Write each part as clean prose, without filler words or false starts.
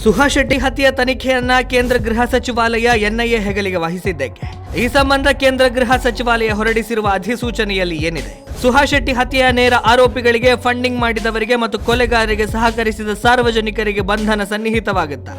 ಸುಹಾಸ್ ಶೆಟ್ಟಿ ಹತ್ಯೆಯ ತನಿಖೆಯನ್ನ ಕೇಂದ್ರ ಗೃಹ ಸಚಿವಾಲಯ ಎನ್ಐಎ ಹೆಗಲಿಗೆ ವಹಿಸಿದ್ದಕ್ಕೆ ಈ ಸಂಬಂಧ ಕೇಂದ್ರ ಗೃಹ ಸಚಿವಾಲಯ ಹೊರಡಿಸಿರುವ ಅಧಿಸೂಚನೆಯಲ್ಲಿ ಏನಿದೆ? ಸುಹಾಸ್ ಶೆಟ್ಟಿ ಹತ್ಯೆಯ ನೇರ ಆರೋಪಿಗಳಿಗೆ, ಫಂಡಿಂಗ್ ಮಾಡಿದವರಿಗೆ ಮತ್ತು ಕೊಲೆಗಾರರಿಗೆ ಸಹಕರಿಸಿದ ಸಾರ್ವಜನಿಕರಿಗೆ ಬಂಧನ ಸನ್ನಿಹಿತವಾಗುತ್ತಾ?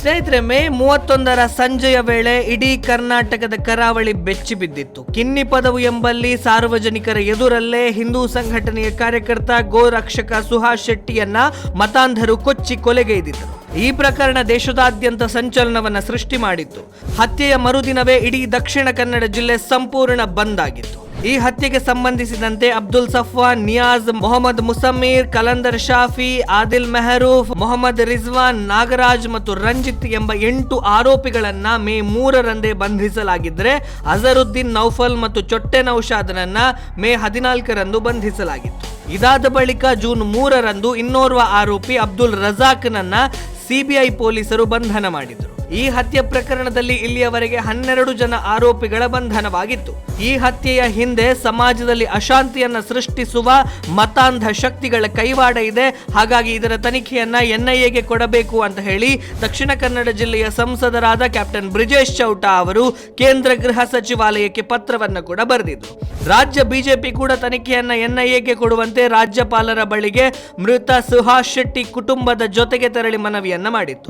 ಸ್ನೇಹಿತರೆ, ಮೇ 31ರ ಸಂಜೆಯ ವೇಳೆ ಇಡೀ ಕರ್ನಾಟಕದ ಕರಾವಳಿ ಬೆಚ್ಚಿ ಬಿದ್ದಿತ್ತು. ಕಿನ್ನಿ ಪದವು ಎಂಬಲ್ಲಿ ಸಾರ್ವಜನಿಕರ ಎದುರಲ್ಲೇ ಹಿಂದೂ ಸಂಘಟನೆಯ ಕಾರ್ಯಕರ್ತ ಗೋರಕ್ಷಕ ಸುಹಾಸ್ ಶೆಟ್ಟಿಯನ್ನ ಮತಾಂಧರು ಕೊಚ್ಚಿ ಕೊಲೆಗೈದಿದ್ದರು. ಈ ಪ್ರಕರಣ ದೇಶದಾದ್ಯಂತ ಸಂಚಲನವನ್ನ ಸೃಷ್ಟಿ ಮಾಡಿತ್ತು. ಹತ್ಯೆಯ ಮರುದಿನವೇ ಇಡೀ ದಕ್ಷಿಣ ಕನ್ನಡ ಜಿಲ್ಲೆ ಸಂಪೂರ್ಣ ಬಂದ್ ಆಗಿತ್ತು. ಈ ಹತ್ಯೆಗೆ ಸಂಬಂಧಿಸಿದಂತೆ ಅಬ್ದುಲ್ ಸಫ್ವಾನ್, ನಿಯಾಜ್, ಮೊಹಮ್ಮದ್ ಮುಸಮ್ಮೀರ್, ಕಲಂದರ್ ಶಾಫಿ, ಆದಿಲ್ ಮೆಹರೂಫ್, ಮೊಹಮ್ಮದ್ ರಿಜ್ವಾನ್, ನಾಗರಾಜ್ ಮತ್ತು ರಂಜಿತ್ ಎಂಬ 8 ಆರೋಪಿಗಳನ್ನ ಮೇ 3ರಂದೇ ಬಂಧಿಸಲಾಗಿದ್ದರೆ ಅಜರುದ್ದೀನ್, ನೌಫಲ್ ಮತ್ತು ಚೊಟ್ಟೆ ನೌಶಾದನನ್ನ ಮೇ 14ರಂದು ಬಂಧಿಸಲಾಗಿತ್ತು. ಇದಾದ ಬಳಿಕ ಜೂನ್ 3ರಂದು ಇನ್ನೋರ್ವ ಆರೋಪಿ ಅಬ್ದುಲ್ ರಜಾಕ್ನನ್ನ ಸಿಬಿಐ ಪೊಲೀಸರು ಬಂಧನ ಮಾಡಿದರು. ಈ ಹತ್ಯೆ ಪ್ರಕರಣದಲ್ಲಿ ಇಲ್ಲಿಯವರೆಗೆ 12 ಜನ ಆರೋಪಿಗಳ ಬಂಧನವಾಗಿತ್ತು. ಈ ಹತ್ಯೆಯ ಹಿಂದೆ ಸಮಾಜದಲ್ಲಿ ಅಶಾಂತಿಯನ್ನ ಸೃಷ್ಟಿಸುವ ಮತಾಂಧ ಶಕ್ತಿಗಳ ಕೈವಾಡ ಇದೆ. ಹಾಗಾಗಿ ಇದರ ತನಿಖೆಯನ್ನ ಎನ್ಐಎಗೆ ಕೊಡಬೇಕು ಅಂತ ಹೇಳಿ ದಕ್ಷಿಣ ಕನ್ನಡ ಜಿಲ್ಲೆಯ ಸಂಸದರಾದ ಕ್ಯಾಪ್ಟನ್ ಬ್ರಿಜೇಶ್ ಚೌಟಾ ಅವರು ಕೇಂದ್ರ ಗೃಹ ಸಚಿವಾಲಯಕ್ಕೆ ಪತ್ರವನ್ನು ಕೂಡ ಬರೆದಿದ್ರು. ರಾಜ್ಯ ಬಿಜೆಪಿ ಕೂಡ ತನಿಖೆಯನ್ನ ಎನ್ಐಎಗೆ ಕೊಡುವಂತೆ ರಾಜ್ಯಪಾಲರ ಬಳಿಗೆ ಮೃತ ಸುಹಾಸ್ ಶೆಟ್ಟಿ ಕುಟುಂಬದ ಜೊತೆಗೆ ತೆರಳಿ ಮನವಿಯನ್ನ ಮಾಡಿತ್ತು.